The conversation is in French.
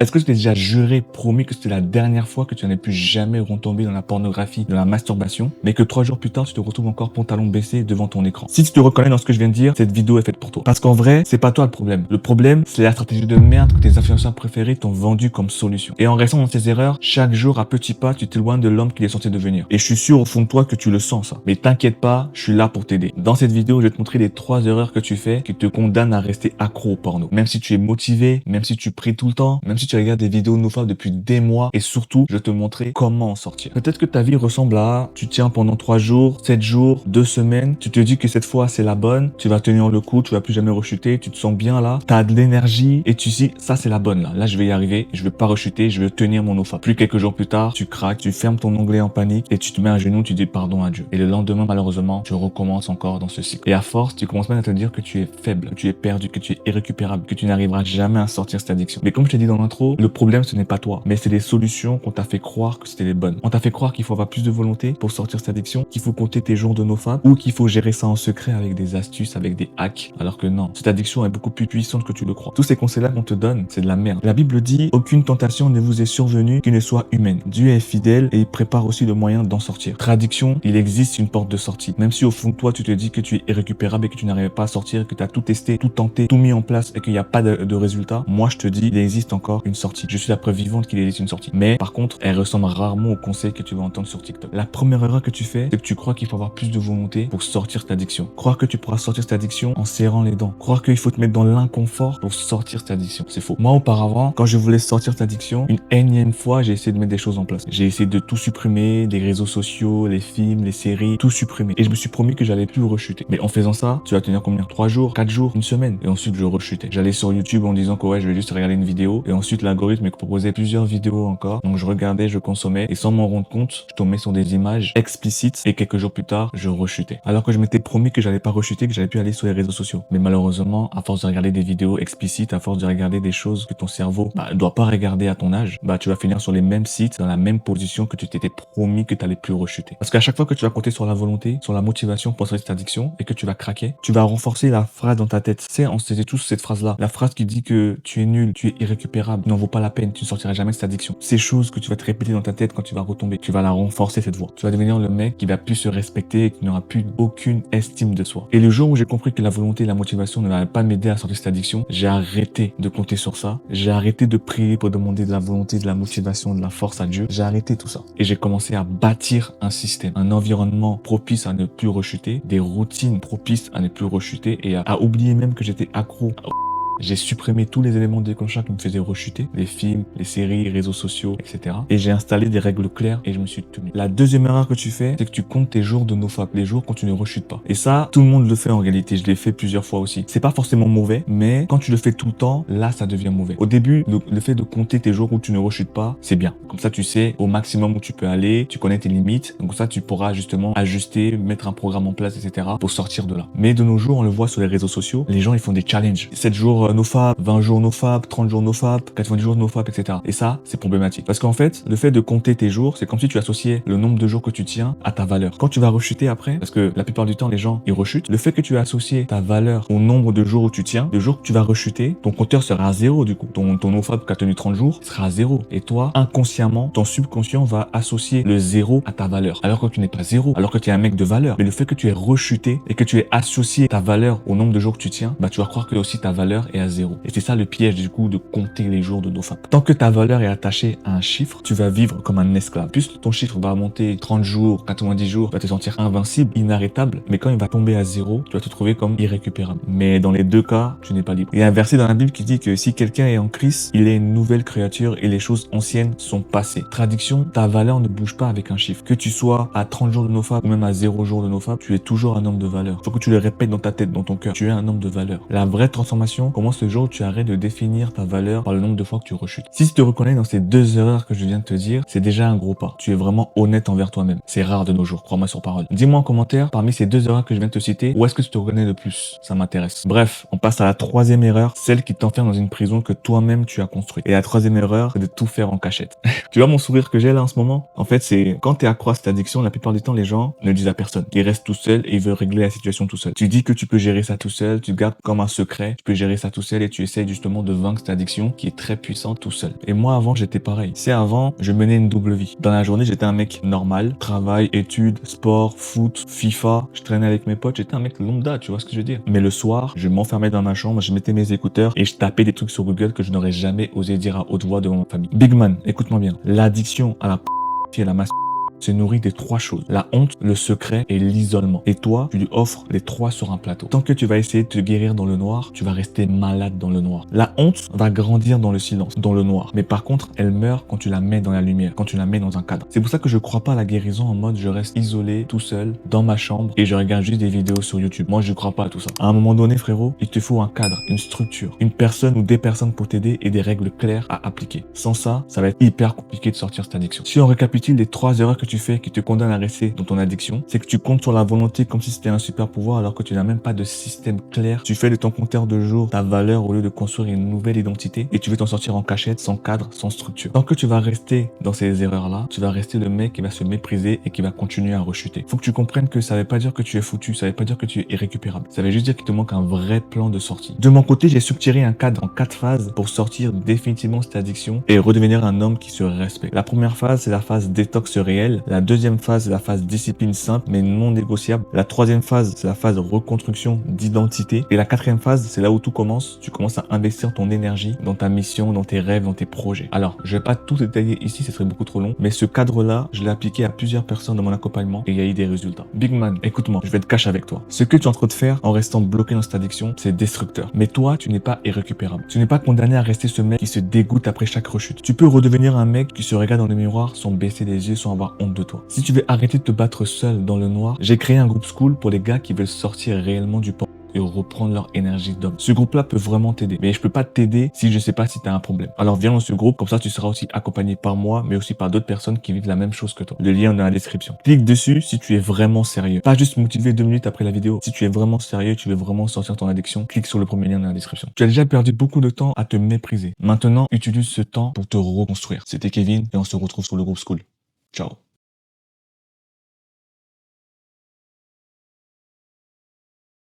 Est-ce que tu t'es déjà juré, promis que c'était la dernière fois que tu n'allais plus jamais retomber dans la pornographie, dans la masturbation, mais que 3 jours plus tard, tu te retrouves encore pantalon baissé devant ton écran? Si tu te reconnais dans ce que je viens de dire, cette vidéo est faite pour toi. Parce qu'en vrai, c'est pas toi le problème. Le problème, c'est la stratégie de merde que tes influenceurs préférés t'ont vendu comme solution. Et en restant dans ces erreurs, chaque jour, à petits pas, tu t'éloignes de l'homme qu'il est censé devenir. Et je suis sûr au fond de toi que tu le sens, ça. Mais t'inquiète pas, je suis là pour t'aider. Dans cette vidéo, je vais te montrer les 3 erreurs que tu fais qui te condamnent à rester accro au porno. Même si tu es motivé, même si tu pries tout le temps, même si tu regardes des vidéos NoFap depuis des mois, et surtout, je vais te montrer comment en sortir. Peut-être que ta vie ressemble à, tu tiens pendant 3 jours, 7 jours, 2 semaines, tu te dis que cette fois c'est la bonne, tu vas tenir le coup, tu vas plus jamais rechuter, tu te sens bien là, tu as de l'énergie, et tu dis, ça c'est la bonne là, je vais y arriver, je vais pas rechuter, je vais tenir mon NoFap. Puis quelques jours plus tard, tu craques, tu fermes ton onglet en panique, et tu te mets à genoux, tu dis pardon à Dieu. Et le lendemain, malheureusement, tu recommences encore dans ce cycle. Et à force, tu commences même à te dire que tu es faible, que tu es perdu, que tu es irrécupérable, que tu n'arriveras jamais à sortir cette addiction. Mais comme je t'ai dit dans l'intro, le problème ce n'est pas toi, mais c'est les solutions qu'on t'a fait croire que c'était les bonnes. On t'a fait croire qu'il faut avoir plus de volonté pour sortir cette addiction, qu'il faut compter tes jours de NoFap, ou qu'il faut gérer ça en secret avec des astuces, avec des hacks. Alors que non, cette addiction est beaucoup plus puissante que tu le crois. Tous ces conseils-là qu'on te donne, c'est de la merde. La Bible dit, aucune tentation ne vous est survenue qui ne soit humaine. Dieu est fidèle et il prépare aussi le moyen d'en sortir. Traduction, il existe une porte de sortie. Même si au fond de toi, tu te dis que tu es irrécupérable et que tu n'arrives pas à sortir, que tu as tout testé, tout tenté, tout mis en place et qu'il n'y a pas de résultat, moi je te dis, il existe encore une sortie. Je suis la preuve vivante qu'il existe une sortie. Mais par contre, elle ressemble rarement aux conseils que tu vas entendre sur TikTok. La première erreur que tu fais, c'est que tu crois qu'il faut avoir plus de volonté pour sortir cette addiction. Croire que tu pourras sortir cette addiction en serrant les dents. Croire qu'il faut te mettre dans l'inconfort pour sortir cette addiction. C'est faux. Moi, auparavant, quand je voulais sortir cette addiction, une énième fois, j'ai essayé de mettre des choses en place. J'ai essayé de tout supprimer, les réseaux sociaux, les films, les séries, tout supprimer. Et je me suis promis que j'allais plus rechuter. Mais en faisant ça, tu vas tenir combien? 3 jours, 4 jours, une semaine. Et ensuite, je rechutais. J'allais sur YouTube en disant que ouais, je vais juste regarder une vidéo. Et ensuite, l'algorithme me proposait plusieurs vidéos encore. Donc, je regardais, je consommais. Et sans m'en rendre compte, je tombais sur des images explicites. Et quelques jours plus tard, je rechutais. Alors que je m'étais promis que j'allais pas rechuter, que j'allais plus aller sur les réseaux sociaux. Mais malheureusement, à force de regarder des vidéos explicites, à force de regarder des choses que ton cerveau ne doit pas regarder à ton âge, tu vas finir sur les mêmes sites, dans la même position que tu t'étais promis que tu allais plus rechuter. Parce qu'à chaque fois que tu vas compter sur la volonté, sur la motivation pour sortir cette addiction et que tu vas craquer, tu vas renforcer la phrase dans ta tête. Tu sais, on sait tous cette phrase-là. La phrase qui dit que tu es nul, tu es irrécupérable, tu n'en vaut pas la peine, tu ne sortiras jamais de cette addiction. Ces choses que tu vas te répéter dans ta tête quand tu vas retomber, tu vas la renforcer cette voix. Tu vas devenir le mec qui va plus se respecter et qui n'aura plus aucune estime de soi. Et le jour où j'ai compris que la volonté et la motivation ne va pas m'aider à sortir de cette addiction, j'ai arrêté de compter sur ça. J'ai arrêté de prier pour demander de la volonté, de la motivation, de la force à Dieu. J'ai arrêté tout ça. Et j'ai commencé à bâtir un système, un environnement propice à ne plus rechuter, des routines propices à ne plus rechuter et à oublier même que j'étais accro. J'ai supprimé tous les éléments déclencheurs qui me faisaient rechuter, les films, les séries, les réseaux sociaux, etc. Et j'ai installé des règles claires et je me suis tenu. La deuxième erreur que tu fais, c'est que tu comptes tes jours de NoFap, les jours quand tu ne rechutes pas. Et ça, tout le monde le fait en réalité. Je l'ai fait plusieurs fois aussi. C'est pas forcément mauvais, mais quand tu le fais tout le temps, là, ça devient mauvais. Au début, le fait de compter tes jours où tu ne rechutes pas, c'est bien. Comme ça, tu sais au maximum où tu peux aller, tu connais tes limites. Donc ça, tu pourras justement ajuster, mettre un programme en place, etc. pour sortir de là. Mais de nos jours, on le voit sur les réseaux sociaux, les gens, ils font des challenges. 7 jours NoFap, 20 jours NoFap, 30 jours NoFap, 90 jours NoFap, etc. Et ça, c'est problématique. Parce qu'en fait, le fait de compter tes jours, c'est comme si tu associais le nombre de jours que tu tiens à ta valeur. Quand tu vas rechuter après, parce que la plupart du temps, les gens, ils rechutent, le fait que tu as associé ta valeur au nombre de jours où tu tiens, le jour que tu vas rechuter, ton compteur sera à 0 du coup. Ton NoFap qui a tenu 30 jours sera à 0. Et toi, inconsciemment, ton subconscient va associer le 0 à ta valeur. Alors que tu n'es pas 0, alors que tu es un mec de valeur. Mais le fait que tu aies rechuté et que tu aies associé ta valeur au nombre de jours que tu tiens, tu vas croire que aussi ta valeur est à 0. Et c'est ça le piège du coup de compter les jours de NoFap. Tant que ta valeur est attachée à un chiffre, tu vas vivre comme un esclave. Plus ton chiffre va monter 30 jours, 90 jours, tu vas te sentir invincible, inarrêtable. Mais quand il va tomber à 0, tu vas te trouver comme irrécupérable. Mais dans les deux cas, tu n'es pas libre. Il y a un verset dans la Bible qui dit que si quelqu'un est en Christ, il est une nouvelle créature et les choses anciennes sont passées. Traduction, ta valeur ne bouge pas avec un chiffre. Que tu sois à 30 jours de NoFap ou même à 0 jours de NoFap, tu es toujours un homme de valeur. Faut que tu le répètes dans ta tête, dans ton cœur. Tu es un homme de valeur. La vraie transformation commence le jour où tu arrêtes de définir ta valeur par le nombre de fois que tu rechutes. Si tu te reconnais dans ces 2 erreurs que je viens de te dire, c'est déjà un gros pas. Tu es vraiment honnête envers toi-même. C'est rare de nos jours, crois-moi sur parole. Dis-moi en commentaire, parmi ces 2 erreurs que je viens de te citer, où est-ce que tu te reconnais le plus? Ça m'intéresse. Bref, on passe à la troisième erreur, celle qui t'enferme dans une prison que toi-même tu as construite. Et la troisième erreur, c'est de tout faire en cachette. Tu vois mon sourire que j'ai là en ce moment? En fait, c'est quand tu es accro à cette addiction, la plupart du temps, les gens ne le disent à personne. Ils restent tout seuls et ils veulent régler la situation tout seul. Tu dis que tu peux gérer ça tout seul, tu gardes comme un secret, tu peux gérer ça tout seul et tu essayes justement de vaincre cette addiction qui est très puissante tout seul. Et moi, avant, j'étais pareil. C'est avant, je menais une double vie. Dans la journée, j'étais un mec normal, travail, études, sport, foot, FIFA. Je traînais avec mes potes, j'étais un mec lambda, tu vois ce que je veux dire. Mais le soir, je m'enfermais dans ma chambre, je mettais mes écouteurs et je tapais des trucs sur Google que je n'aurais jamais osé dire à haute voix devant ma famille. Big man, écoute-moi bien. L'addiction à la et à la masturbation se nourrit des trois choses. La honte, le secret et l'isolement. Et toi, tu lui offres les trois sur un plateau. Tant que tu vas essayer de te guérir dans le noir, tu vas rester malade dans le noir. La honte va grandir dans le silence, dans le noir. Mais par contre, elle meurt quand tu la mets dans la lumière, quand tu la mets dans un cadre. C'est pour ça que je crois pas à la guérison en mode je reste isolé, tout seul, dans ma chambre et je regarde juste des vidéos sur YouTube. Moi, je crois pas à tout ça. À un moment donné, frérot, il te faut un cadre, une structure, une personne ou des personnes pour t'aider et des règles claires à appliquer. Sans ça, ça va être hyper compliqué de sortir cette addiction. Si on récapitule les 3 erreurs que tu fais qui te condamnent à rester dans ton addiction, c'est que tu comptes sur la volonté comme si c'était un super pouvoir alors que tu n'as même pas de système clair. Tu fais de ton compteur de jour ta valeur au lieu de construire une nouvelle identité et tu veux t'en sortir en cachette, sans cadre, sans structure. Tant que tu vas rester dans ces erreurs-là, tu vas rester le mec qui va se mépriser et qui va continuer à rechuter. Faut que tu comprennes que ça veut pas dire que tu es foutu, ça veut pas dire que tu es irrécupérable. Ça veut juste dire qu'il te manque un vrai plan de sortie. De mon côté, j'ai structuré un cadre en 4 phases pour sortir définitivement cette addiction et redevenir un homme qui se respecte. La première phase, c'est la phase détox réel. La deuxième phase, c'est la phase discipline simple mais non négociable. La troisième phase, c'est la phase reconstruction d'identité. Et la quatrième phase, c'est là où tout commence. Tu commences à investir ton énergie dans ta mission, dans tes rêves, dans tes projets. Alors, je vais pas tout détailler ici, ce serait beaucoup trop long. Mais ce cadre-là, je l'ai appliqué à plusieurs personnes dans mon accompagnement et il y a eu des résultats. Big man, écoute-moi, je vais être cash avec toi. Ce que tu es en train de faire en restant bloqué dans cette addiction, c'est destructeur. Mais toi, tu n'es pas irrécupérable. Tu n'es pas condamné à rester ce mec qui se dégoûte après chaque rechute. Tu peux redevenir un mec qui se regarde dans le miroir sans baisser les yeux, sans avoir honte de toi. Si tu veux arrêter de te battre seul dans le noir, j'ai créé un groupe school pour les gars qui veulent sortir réellement du porno et reprendre leur énergie d'homme. Ce groupe-là peut vraiment t'aider, mais je peux pas t'aider si je sais pas si tu as un problème. Alors viens dans ce groupe, comme ça tu seras aussi accompagné par moi, mais aussi par d'autres personnes qui vivent la même chose que toi. Le lien est dans la description. Clique dessus si tu es vraiment sérieux. Pas juste motivé 2 minutes après la vidéo. Si tu es vraiment sérieux, tu veux vraiment sortir ton addiction, clique sur le premier lien dans la description. Tu as déjà perdu beaucoup de temps à te mépriser. Maintenant, utilise ce temps pour te reconstruire. C'était Kevin et on se retrouve sur le groupe school. Ciao.